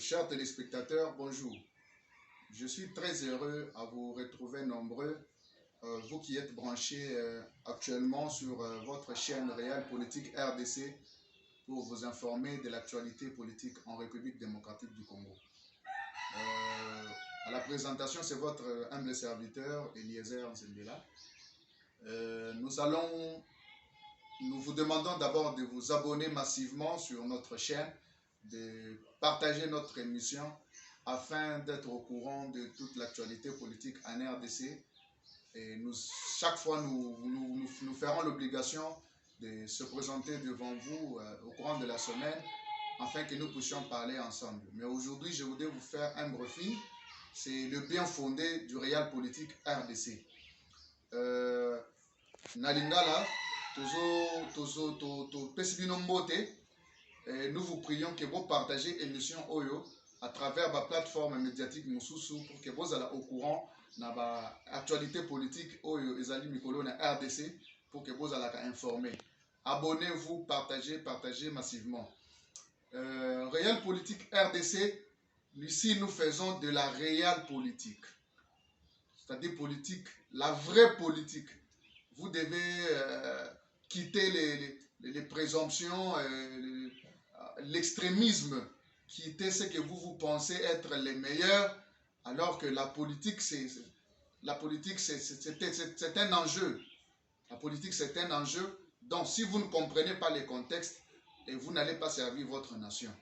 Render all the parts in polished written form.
Chers téléspectateurs, bonjour. Je suis très heureux à vous retrouver nombreux, vous qui êtes branchés actuellement sur votre chaîne Réal Politique RDC pour vous informer de l'actualité politique en République démocratique du Congo. À la présentation, c'est votre humble serviteur, Eliezer Nzembela. Nous vous demandons d'abord de vous abonner massivement sur notre chaîne, de partager notre émission afin d'être au courant de toute l'actualité politique en RDC. Et chaque fois, nous ferons l'obligation de se présenter devant vous au courant de la semaine afin que nous puissions parler ensemble. Mais aujourd'hui, je voudrais vous faire un briefing. C'est le bien fondé du Réal Politique RDC. Nalingala, nous vous prions que vous partagez l'émission Oyo à travers la plateforme médiatique Moussousou pour que vous soyez au courant de l'actualité politique Oyo Ezali Mikolo na RDC pour que vous soyez informés. Abonnez-vous, partagez massivement. Réal Politique RDC, ici nous faisons de la réelle politique. C'est-à-dire politique, la vraie politique. Vous devez quitter les présomptions, l'extrémisme, quitter ce que vous pensez être les meilleurs, alors que la politique, c'est un enjeu. La politique, c'est un enjeu. Donc, si vous ne comprenez pas les contextes, et vous n'allez pas servir votre nation.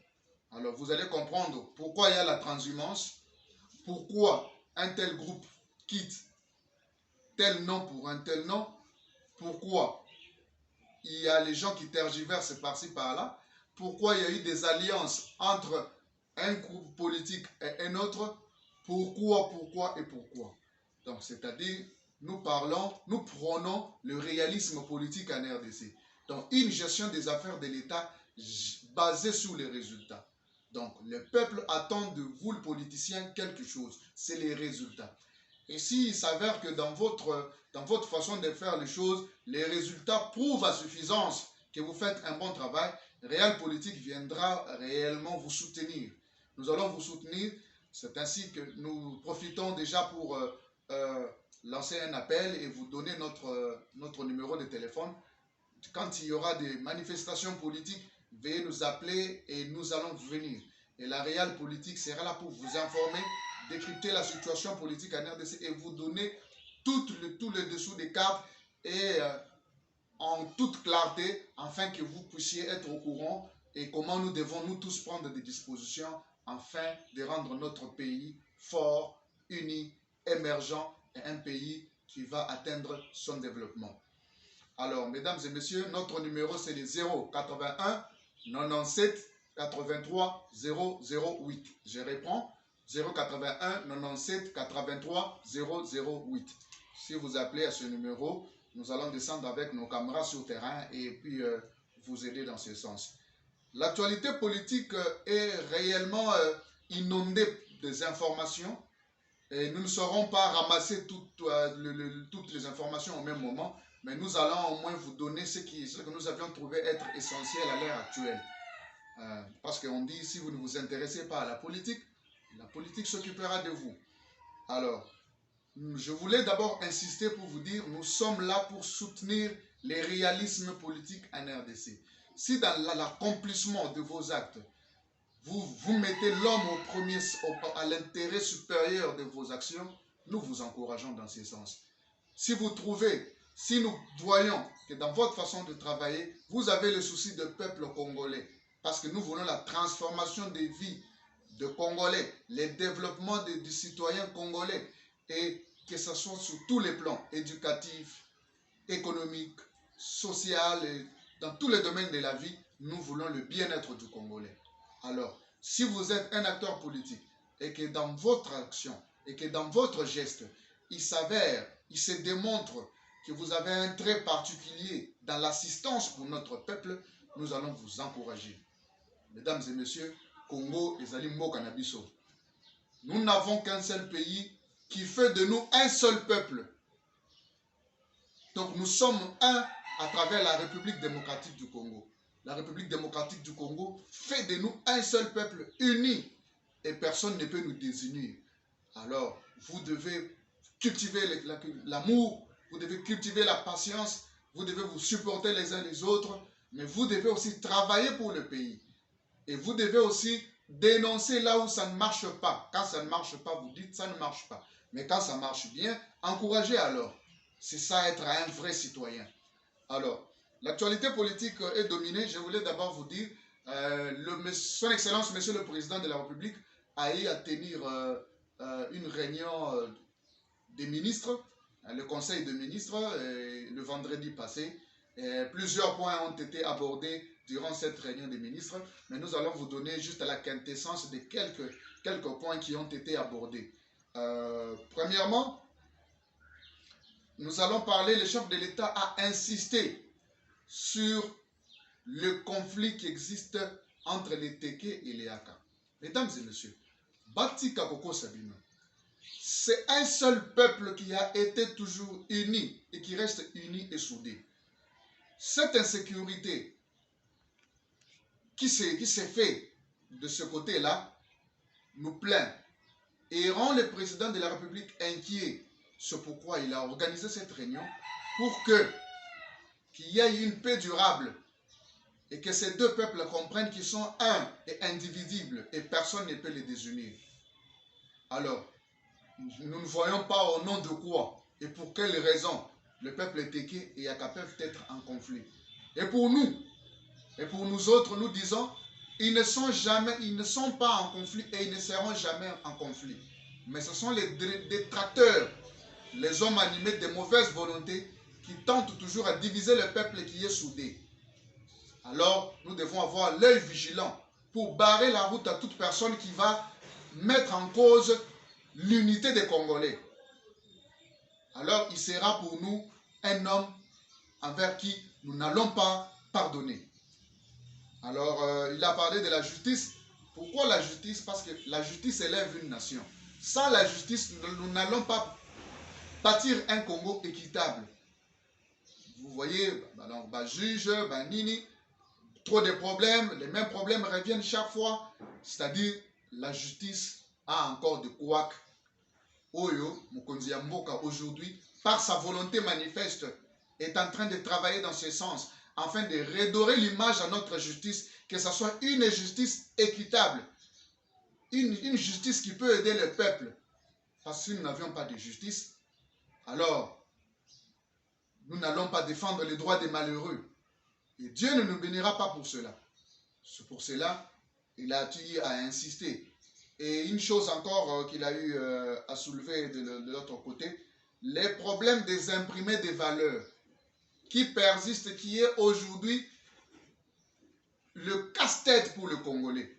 Alors, vous allez comprendre pourquoi il y a la transhumance, pourquoi un tel groupe quitte tel nom pour un tel nom, pourquoi il y a les gens qui tergiversent par-ci par-là, pourquoi il y a eu des alliances entre un groupe politique et un autre, pourquoi. Donc, c'est-à-dire, nous prenons le réalisme politique en RDC. Donc, une gestion des affaires de l'État basée sur les résultats. Donc, le peuple attend de vous, le politicien, quelque chose. C'est les résultats. Et s'il s'avère que dans votre façon de faire les choses, les résultats prouvent à suffisance que vous faites un bon travail, Réal Politique viendra réellement vous soutenir. Nous allons vous soutenir. C'est ainsi que nous profitons déjà pour lancer un appel et vous donner notre numéro de téléphone. Quand il y aura des manifestations politiques, veuillez nous appeler et nous allons venir. Et la Réal Politique sera là pour vous informer, décrypter la situation politique en RDC et vous donner tout le dessous des cartes et en toute clarté afin que vous puissiez être au courant et comment nous devons nous tous prendre des dispositions afin de rendre notre pays fort, uni, émergent et un pays qui va atteindre son développement. Alors, mesdames et messieurs, notre numéro c'est le 081 97 83 008. Je reprends, 081 97 83 008. Si vous appelez à ce numéro, nous allons descendre avec nos caméras sur terrain et puis vous aider dans ce sens. L'actualité politique est réellement inondée des informations et nous ne saurons pas ramasser toutes les informations au même moment, mais nous allons au moins vous donner ce que nous avions trouvé être essentiel à l'heure actuelle. Parce qu'on dit, si vous ne vous intéressez pas à la politique s'occupera de vous. Alors, je voulais d'abord insister pour vous dire, nous sommes là pour soutenir les réalismes politiques en RDC. Si dans l'accomplissement de vos actes, vous mettez l'homme à l'intérêt supérieur de vos actions, nous vous encourageons dans ce sens. Si nous voyons que dans votre façon de travailler, vous avez le souci du peuple congolais, parce que nous voulons la transformation des vies de Congolais, le développement des citoyens congolais, et que ce soit sur tous les plans, éducatifs, économiques, social, et dans tous les domaines de la vie, nous voulons le bien-être du Congolais. Alors, si vous êtes un acteur politique et que dans votre action et que dans votre geste, il se démontre que vous avez un trait particulier dans l'assistance pour notre peuple, nous allons vous encourager. Mesdames et messieurs, Congo ezali mboka na biso. Nous n'avons qu'un seul pays qui fait de nous un seul peuple. Donc nous sommes un à travers la République démocratique du Congo. La République démocratique du Congo fait de nous un seul peuple uni. et personne ne peut nous désunir. Alors, vous devez cultiver l'amour, vous devez cultiver la patience, vous devez vous supporter les uns les autres, mais vous devez aussi travailler pour le pays. Et vous devez aussi dénoncer là où ça ne marche pas. Quand ça ne marche pas, vous dites ça ne marche pas. Mais quand ça marche bien, encouragez alors. C'est ça être un vrai citoyen. Alors, l'actualité politique est dominée. Je voulais d'abord vous dire, Son Excellence, Monsieur le Président de la République, a eu à tenir une réunion des ministres, le Conseil des ministres, le vendredi passé. Plusieurs points ont été abordés durant cette réunion des ministres, mais nous allons vous donner juste la quintessence de quelques points qui ont été abordés. Premièrement, nous allons parler, le chef de l'État a insisté sur le conflit qui existe entre les Téké et les Aka. Mesdames et messieurs, Bati Kakoko Sabino, c'est un seul peuple qui a été toujours uni et qui reste uni et soudé. Cette insécurité qui s'est fait de ce côté-là nous plaint et rend le président de la République inquiet. C'est pourquoi il a organisé cette réunion pour qu'il y ait une paix durable et que ces deux peuples comprennent qu'ils sont un et indivisibles et personne ne peut les désunir. Alors, nous ne voyons pas au nom de quoi et pour quelles raisons le peuple Téké et Aka peuvent être en conflit. Et pour nous autres, nous disons, ils ne sont pas en conflit et ils ne seront jamais en conflit. Mais ce sont les détracteurs, les hommes animés de mauvaise volonté qui tentent toujours à diviser le peuple qui est soudé. Alors, nous devons avoir l'œil vigilant pour barrer la route à toute personne qui va mettre en cause l'unité des Congolais. Alors, il sera pour nous un homme envers qui nous n'allons pas pardonner. Alors, il a parlé de la justice. Pourquoi la justice? Parce que la justice élève une nation. Sans la justice, nous n'allons pas bâtir un Congo équitable. Vous voyez, juge, nini, trop de problèmes, les mêmes problèmes reviennent chaque fois. C'est-à-dire, la justice a encore de couacs. Oyo, Mokonzi Mboka, aujourd'hui, par sa volonté manifeste, est en train de travailler dans ce sens, afin de redorer l'image à notre justice, que ce soit une justice équitable, une justice qui peut aider le peuple. Parce que si nous n'avions pas de justice, alors nous n'allons pas défendre les droits des malheureux. Et Dieu ne nous bénira pas pour cela. C'est pour cela qu'il a eu à insister. Et une chose encore qu'il a eu à soulever de l'autre côté, les problèmes des imprimés des valeurs qui persistent, qui est aujourd'hui le casse-tête pour le Congolais.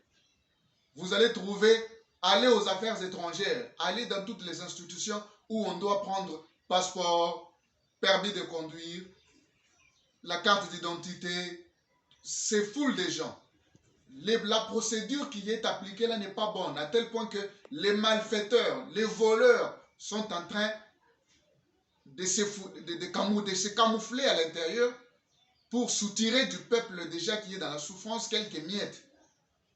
Vous allez trouver, aller aux affaires étrangères, aller dans toutes les institutions où on doit prendre passeport, permis de conduire, la carte d'identité, c'est full des gens. La procédure qui est appliquée là n'est pas bonne, à tel point que les malfaiteurs, les voleurs sont en train de se camoufler à l'intérieur pour soutirer du peuple déjà qui est dans la souffrance quelques miettes.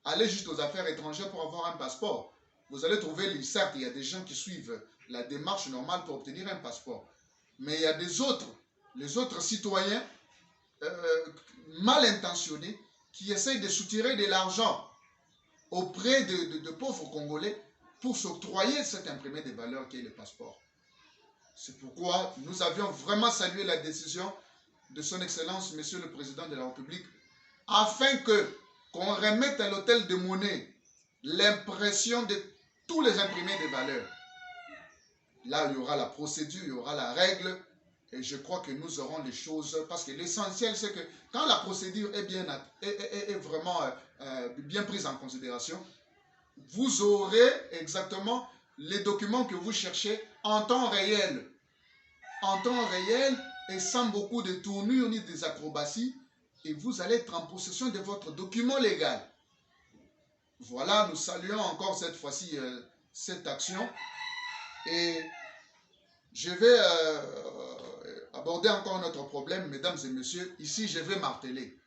Allez juste aux affaires étrangères pour avoir un passeport. Vous allez trouver, certes, il y a des gens qui suivent la démarche normale pour obtenir un passeport. Mais il y a les autres citoyens mal intentionnés qui essayent de soutirer de l'argent auprès de pauvres Congolais pour s'octroyer cet imprimé de valeur qui est le passeport. C'est pourquoi nous avions vraiment salué la décision de son Excellence, Monsieur le Président de la République, afin qu'on remette à l'hôtel de monnaie l'impression de tous les imprimés de valeur. Là, il y aura la procédure, il y aura la règle, et je crois que nous aurons les choses, parce que l'essentiel, c'est que quand la procédure est vraiment bien prise en considération, vous aurez exactement les documents que vous cherchez en temps réel. En temps réel et sans beaucoup de tournures ni des acrobaties, et vous allez être en possession de votre document légal. Voilà, nous saluons encore cette fois-ci cette action. Et je vais aborder encore notre problème, mesdames et messieurs. Ici, je vais marteler.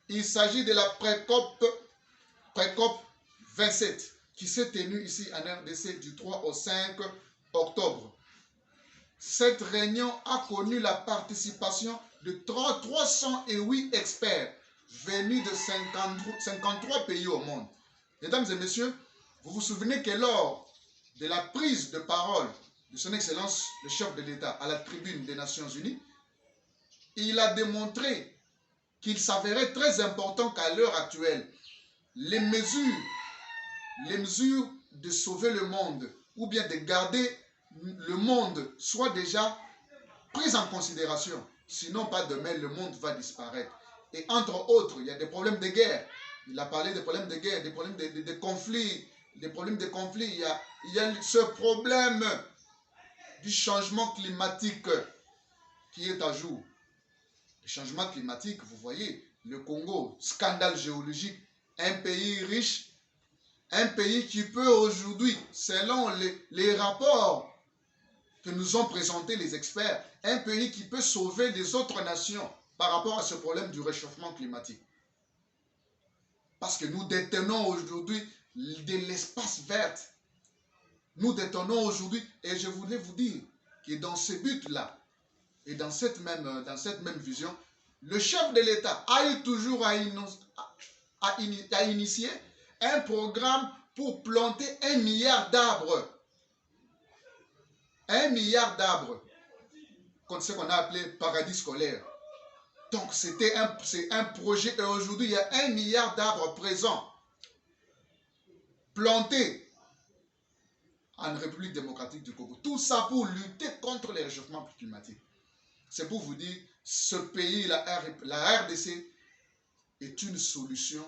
Il s'agit de la Précope 27, qui s'est tenue ici en RDC du 3 au 5 octobre. Cette réunion a connu la participation de 308 experts venus de 53 pays au monde. Mesdames et messieurs, vous vous souvenez que lors de la prise de parole de son Excellence, le chef de l'État, à la tribune des Nations Unies, il a démontré qu'il s'avérait très important qu'à l'heure actuelle, les mesures de sauver le monde ou bien de garder le monde soient déjà prises en considération. Sinon, pas demain, le monde va disparaître. Et entre autres, il y a des problèmes de guerre. Il a parlé des problèmes de guerre, des problèmes de conflits. Des problèmes de conflits. Il y a ce problème du changement climatique qui est à jour. Le changement climatique, vous voyez, le Congo, scandale géologique, un pays riche, un pays qui peut aujourd'hui, selon les rapports que nous ont présentés les experts, un pays qui peut sauver les autres nations par rapport à ce problème du réchauffement climatique. Parce que nous détenons aujourd'hui de l'espace vert. Nous détenons aujourd'hui, et je voulais vous dire que dans ce but-là, et dans cette même vision, le chef de l'État a eu toujours à initier un programme pour planter 1 milliard d'arbres. 1 milliard d'arbres, ce qu'on a appelé paradis scolaire. Donc c'est un projet, et aujourd'hui il y a 1 milliard d'arbres présents, plantés en République démocratique du Congo. Tout ça pour lutter contre les réchauffements climatiques. C'est pour vous dire, ce pays, la RDC, est une solution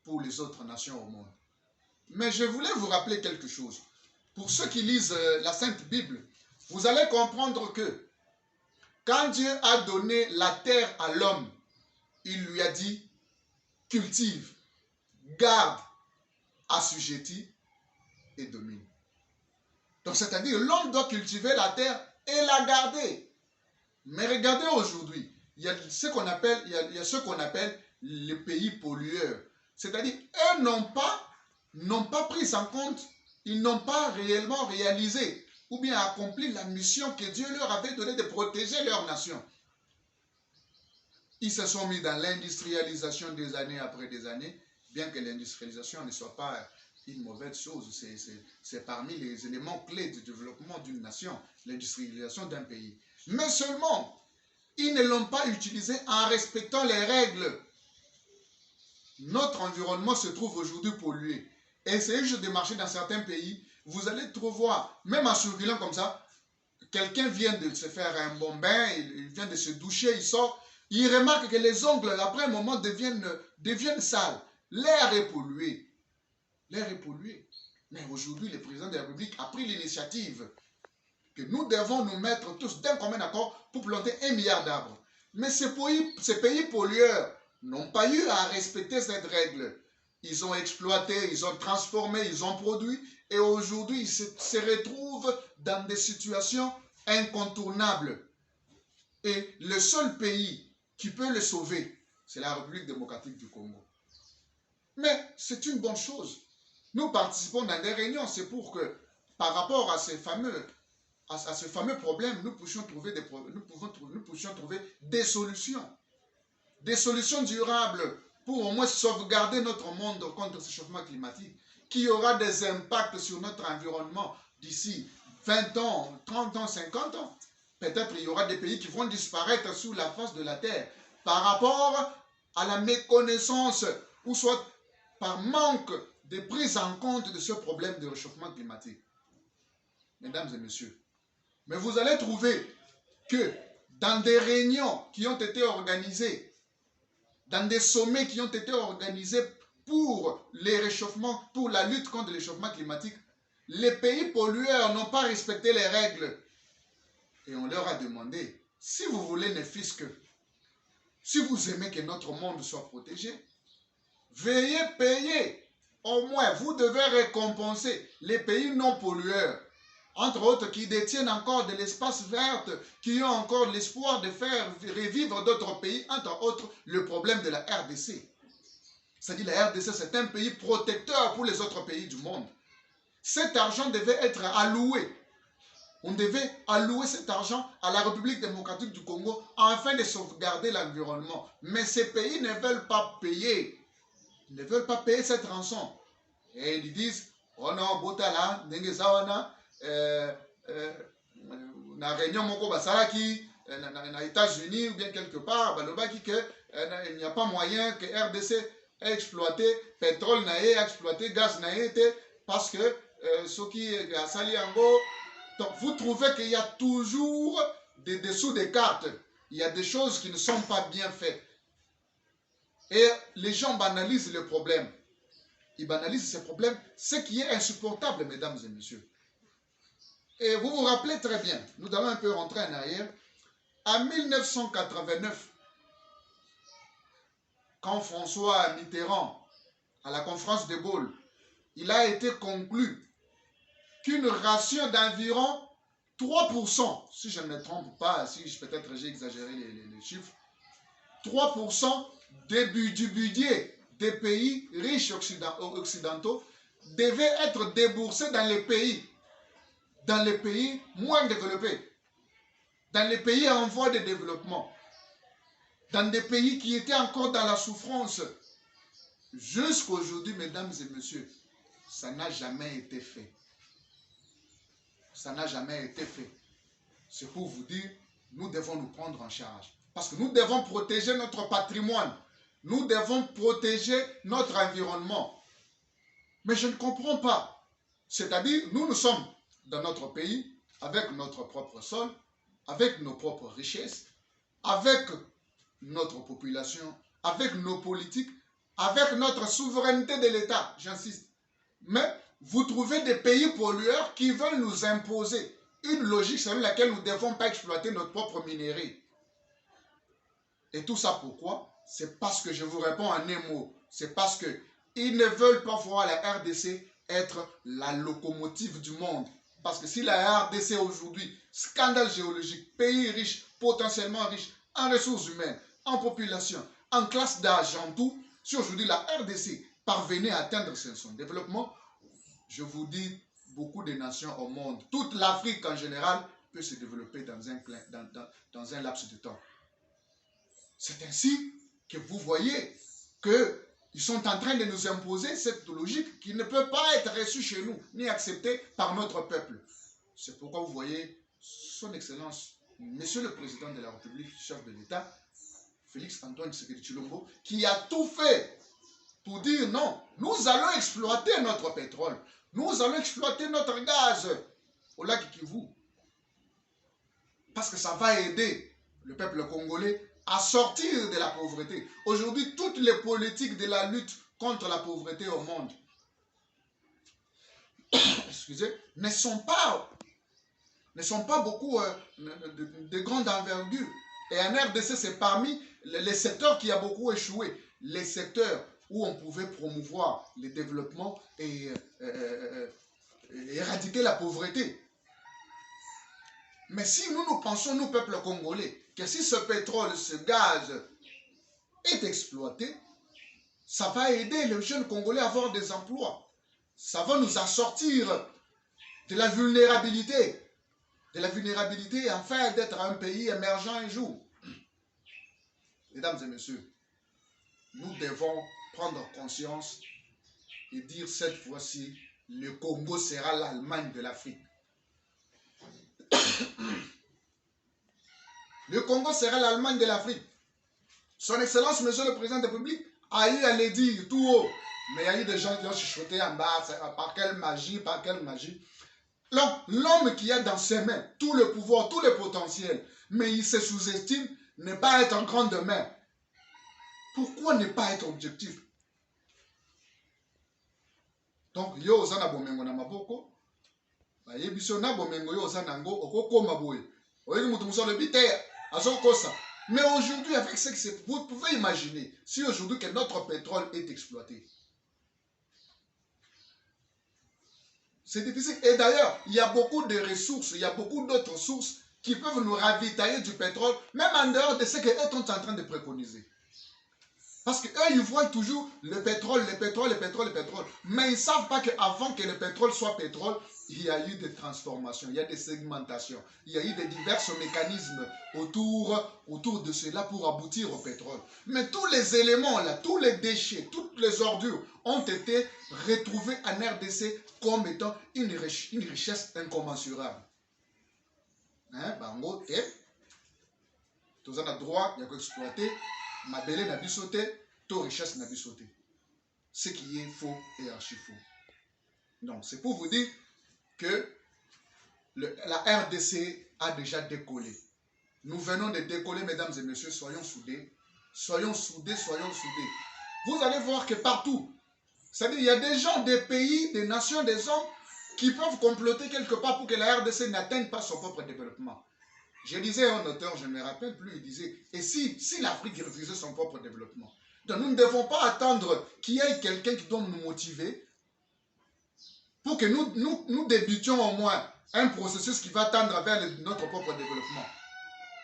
pour les autres nations au monde. Mais je voulais vous rappeler quelque chose. Pour ceux qui lisent la Sainte Bible, vous allez comprendre que quand Dieu a donné la terre à l'homme, il lui a dit, cultive, garde, assujettis et domine. Donc c'est-à-dire, l'homme doit cultiver la terre et la garder. Mais regardez aujourd'hui, il y a ce qu'on appelle les pays pollueurs. C'est-à-dire, eux n'ont pas pris en compte, ils n'ont pas réellement réalisé ou bien accompli la mission que Dieu leur avait donnée de protéger leur nation. Ils se sont mis dans l'industrialisation des années après des années, bien que l'industrialisation ne soit pas une mauvaise chose. C'est parmi les éléments clés du développement d'une nation, l'industrialisation d'un pays. Mais seulement, ils ne l'ont pas utilisé en respectant les règles. Notre environnement se trouve aujourd'hui pollué. Essayez juste de marcher dans certains pays, vous allez trouver, même en circulant comme ça, quelqu'un vient de se faire un bon bain, il vient de se doucher, il sort, il remarque que les ongles, après un moment, deviennent sales. L'air est pollué. L'air est pollué. Mais aujourd'hui, le président de la République a pris l'initiative que nous devons nous mettre tous d'un commun accord pour planter 1 milliard d'arbres. Mais ces pays pollueurs n'ont pas eu à respecter cette règle. Ils ont exploité, ils ont transformé, ils ont produit, et aujourd'hui, ils se retrouvent dans des situations incontournables. Et le seul pays qui peut le sauver, c'est la République démocratique du Congo. Mais c'est une bonne chose. Nous participons dans des réunions, c'est pour que, par rapport à ce fameux problème, nous puissions trouver des solutions. Des solutions durables pour au moins sauvegarder notre monde contre ce changement climatique, qui aura des impacts sur notre environnement d'ici 20 ans, 30 ans, 50 ans. Peut-être il y aura des pays qui vont disparaître sous la face de la Terre par rapport à la méconnaissance ou soit par manque de prise en compte de ce problème de réchauffement climatique. Mesdames et messieurs, mais vous allez trouver que dans des réunions qui ont été organisées, dans des sommets qui ont été organisés pour les réchauffements, pour la lutte contre le réchauffement climatique, les pays pollueurs n'ont pas respecté les règles. Et on leur a demandé, si vous voulez ne fût-ce que, si vous aimez que notre monde soit protégé, veuillez payer. Au moins, vous devez récompenser les pays non pollueurs, entre autres qui détiennent encore de l'espace vert, qui ont encore l'espoir de faire revivre d'autres pays, entre autres le problème de la RDC. C'est-à-dire la RDC, c'est un pays protecteur pour les autres pays du monde. Cet argent devait être alloué. On devait allouer cet argent à la République démocratique du Congo afin de sauvegarder l'environnement. Mais ces pays ne veulent pas payer. Ils ne veulent pas payer cette rançon. Et ils disent, oh non, Botala, Nengezawana, na réunion moko basaraki, na États-Unis ou bien quelque part, balobaki que il n'y a pas moyen que RDC ait exploité pétrole naé, exploité gaz naé, parce que ce qui est à Saliango. Donc vous trouvez qu'il y a toujours des dessous des cartes. Il y a des choses qui ne sont pas bien faites. Et les gens banalisent le problème. Ils banalisent ces problèmes, ce qui est insupportable, mesdames et messieurs. Et vous vous rappelez très bien, nous allons un peu rentrer en arrière. En 1989, quand François Mitterrand, à la conférence de Gaulle, il a été conclu qu'une ration d'environ 3%, si je ne me trompe pas, si peut-être j'ai exagéré les chiffres, 3% du budget des pays riches occidentaux devait être déboursé dans les pays moins développés, dans les pays en voie de développement, dans des pays qui étaient encore dans la souffrance. Jusqu'à aujourd'hui, mesdames et messieurs, ça n'a jamais été fait. Ça n'a jamais été fait. C'est pour vous dire, nous devons nous prendre en charge. Parce que nous devons protéger notre patrimoine. Nous devons protéger notre environnement. Mais je ne comprends pas. C'est-à-dire, nous sommes dans notre pays, avec notre propre sol, avec nos propres richesses, avec notre population, avec nos politiques, avec notre souveraineté de l'État, j'insiste. Mais vous trouvez des pays pollueurs qui veulent nous imposer une logique selon laquelle nous ne devons pas exploiter notre propre minerai. Et tout ça pourquoi? C'est parce que je vous réponds en un mot. C'est parce qu'ils ne veulent pas voir la RDC être la locomotive du monde. Parce que si la RDC aujourd'hui, scandale géologique, pays riche, potentiellement riche, en ressources humaines, en population, en classe d'âge, en tout, si aujourd'hui la RDC parvenait à atteindre son développement, je vous dis, beaucoup de nations au monde, toute l'Afrique en général, peut se développer dans un laps de temps. C'est ainsi que vous voyez qu'ils sont en train de nous imposer cette logique qui ne peut pas être reçue chez nous, ni acceptée par notre peuple. C'est pourquoi vous voyez son Excellence, Monsieur le Président de la République, chef de l'État, Félix Antoine Tshisekedi Tshilombo, qui a tout fait pour dire non, nous allons exploiter notre pétrole, nous allons exploiter notre gaz au lac Kivu. Parce que ça va aider le peuple congolais à sortir de la pauvreté. Aujourd'hui, toutes les politiques de la lutte contre la pauvreté au monde excusez, ne sont pas beaucoup de grande envergure. Et en RDC, c'est parmi les secteurs qui a beaucoup échoué. Les secteurs où on pouvait promouvoir le développement et éradiquer la pauvreté. Mais si nous pensons, nous, peuple congolais, que si ce pétrole, ce gaz est exploité, ça va aider les jeunes Congolais à avoir des emplois. Ça va nous assortir de la vulnérabilité. Afin d'être un pays émergent un jour. Mesdames et messieurs, nous devons prendre conscience et dire cette fois-ci, le Congo sera l'Allemagne de l'Afrique. Le Congo sera l'Allemagne de l'Afrique. Son Excellence, Monsieur le Président de la République, a eu à le dire tout haut. Mais il y a eu des gens qui ont chuchoté en bas. Par quelle magie, par quelle magie. L'homme qui a dans ses mains tout le pouvoir, tout le potentiel, mais il se sous-estime, ne pas être en grande main. Pourquoi ne pas être objectif? Donc, yo osana bomengo na maboko, ba yebiso na bomengo yo osana ngo okokoma boye. Oyebi mutu muso le bite azokosa. Mais aujourd'hui, avec ce que c'est, vous pouvez imaginer si aujourd'hui que notre pétrole est exploité. C'est difficile. Et d'ailleurs, il y a beaucoup de ressources, il y a beaucoup d'autres sources qui peuvent nous ravitailler du pétrole, même en dehors de ce qu'eux sont en train de préconiser. Parce qu'eux, ils voient toujours le pétrole, le pétrole, le pétrole, le pétrole. Mais ils ne savent pas qu'avant que le pétrole soit pétrole, il y a eu des transformations, il y a des segmentations, il y a eu des divers mécanismes autour de cela pour aboutir au pétrole. Mais tous les éléments, là, tous les déchets, toutes les ordures ont été retrouvés en RDC comme étant une richesse incommensurable. Hein, bango, tous en droit, il y a qu'exploiter, ma belle n'a pas sauté, toute richesse n'a pas sauté. Ce qui est faux et archi faux. Donc, c'est pour vous dire que la RDC a déjà décollé. Nous venons de décoller, mesdames et messieurs, soyons soudés. Soyons soudés, soyons soudés. Vous allez voir que partout, c'est-à-dire il y a des gens, des pays, des nations, des hommes qui peuvent comploter quelque part pour que la RDC n'atteigne pas son propre développement. Je disais à un auteur, je ne me rappelle plus, il disait, et si l'Afrique refusait son propre développement? Donc nous ne devons pas attendre qu'il y ait quelqu'un qui doit nous motiver pour que nous débutions au moins un processus qui va tendre vers notre propre développement.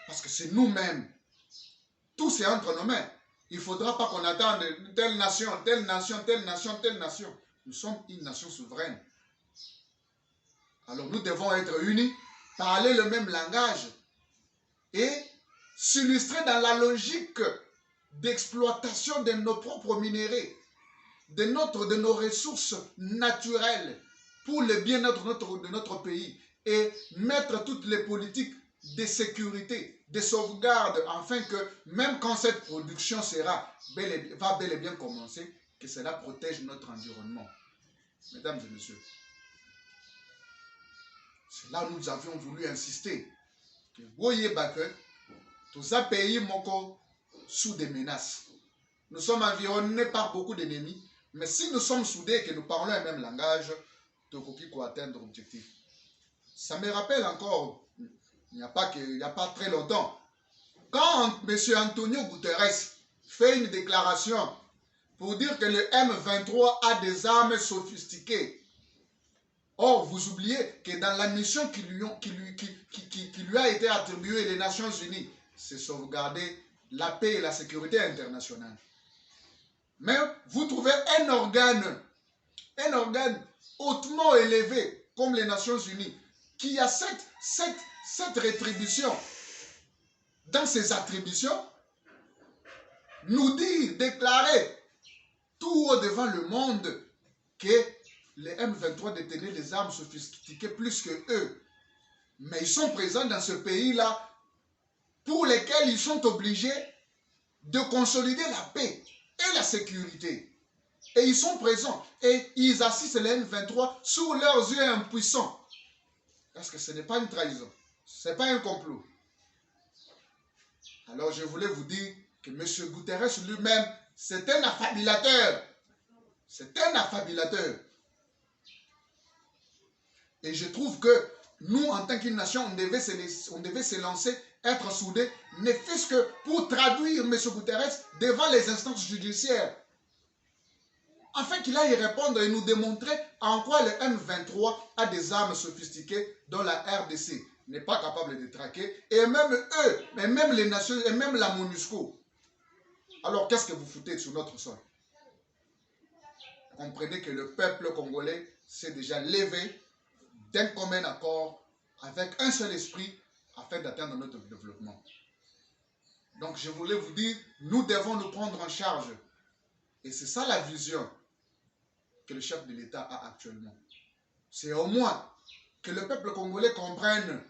Parce que c'est nous-mêmes. Tout c'est entre nos mains. Il ne faudra pas qu'on attende telle nation, telle nation, telle nation, telle nation. Nous sommes une nation souveraine. Alors nous devons être unis, parler le même langage et s'illustrer dans la logique d'exploitation de nos propres minéraux, de nos ressources naturelles pour le bien-être de notre pays et mettre toutes les politiques de sécurité, de sauvegarde, afin que même quand cette production va bel et bien commencer, que cela protège notre environnement. Mesdames et messieurs, c'est là où nous avions voulu insister. Que voyez que tous ces pays sont sous des menaces. Nous sommes environnés par beaucoup d'ennemis, mais si nous sommes soudés et que nous parlons le même langage, nous pouvons atteindre l'objectif. Ça me rappelle encore, il n'y a pas très longtemps, quand M. Antonio Guterres fait une déclaration pour dire que le M23 a des armes sophistiquées. Or, vous oubliez que dans la mission qui lui a été attribuée des Nations Unies, c'est sauvegarder la paix et la sécurité internationale. Mais vous trouvez un organe hautement élevé, comme les Nations Unies, qui a cette rétribution. Dans ses attributions, nous dire, déclarer tout haut devant le monde que les M23 détenaient des armes sophistiquées plus que eux. Mais ils sont présents dans ce pays-là pour lesquels ils sont obligés de consolider la paix et la sécurité. Et ils sont présents et ils assistent les M23 sous leurs yeux impuissants. Parce que ce n'est pas une trahison, ce n'est pas un complot. Alors je voulais vous dire que M. Guterres lui-même, c'est un affabulateur. C'est un affabulateur. Et je trouve que nous, en tant qu'une nation, on devait se lancer, être soudés, ne fût-ce que pour traduire M. Guterres devant les instances judiciaires. Afin qu'il aille répondre et nous démontrer en quoi le M23 a des armes sophistiquées dont la RDC n'est pas capable de traquer. Et même eux, et même les nations, et même la MONUSCO. Alors qu'est-ce que vous foutez sur notre sol? Comprenez que le peuple congolais s'est déjà levé d'un commun accord avec un seul esprit afin d'atteindre notre développement. Donc je voulais vous dire, nous devons nous prendre en charge. Et c'est ça la vision que le chef de l'État a actuellement. C'est au moins que le peuple congolais comprenne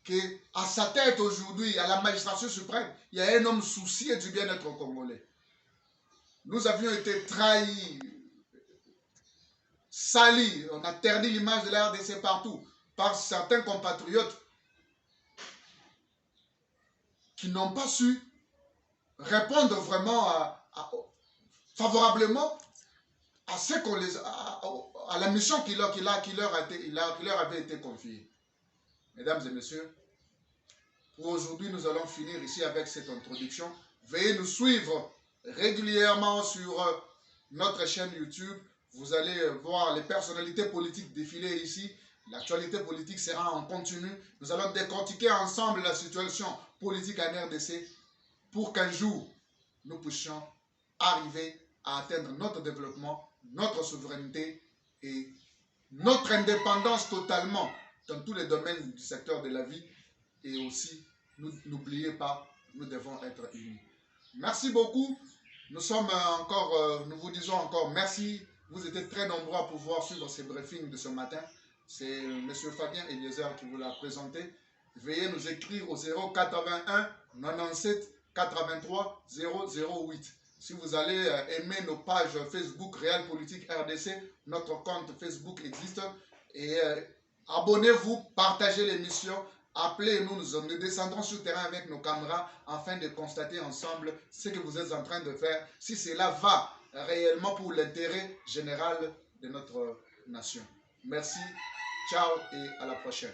qu'à sa tête aujourd'hui, à la magistrature suprême, il y a un homme soucieux du bien-être congolais. Nous avions été trahis, salis, on a terni l'image de la RDC partout par certains compatriotes qui n'ont pas su répondre vraiment favorablement à ce qu'on à la mission qui leur avait été confiée. Mesdames et messieurs, pour aujourd'hui, nous allons finir ici avec cette introduction. Veuillez nous suivre régulièrement sur notre chaîne YouTube. Vous allez voir les personnalités politiques défiler ici. L'actualité politique sera en continu. Nous allons décortiquer ensemble la situation politique en RDC pour qu'un jour, nous puissions arriver à atteindre notre développement, notre souveraineté et notre indépendance totalement dans tous les domaines du secteur de la vie. Et aussi, n'oubliez pas, nous devons être unis. Merci beaucoup. Nous vous disons encore merci. Vous étiez très nombreux à pouvoir suivre ces briefings de ce matin. C'est M. Fabien Eliezer qui vous l'a présenté. Veuillez nous écrire au 081 97 83 008. Si vous allez aimer nos pages Facebook Réal Politique RDC, notre compte Facebook existe. Et abonnez-vous, partagez l'émission, appelez-nous, nous descendrons sur le terrain avec nos caméras afin de constater ensemble ce que vous êtes en train de faire, si cela va réellement pour l'intérêt général de notre nation. Merci, ciao et à la prochaine.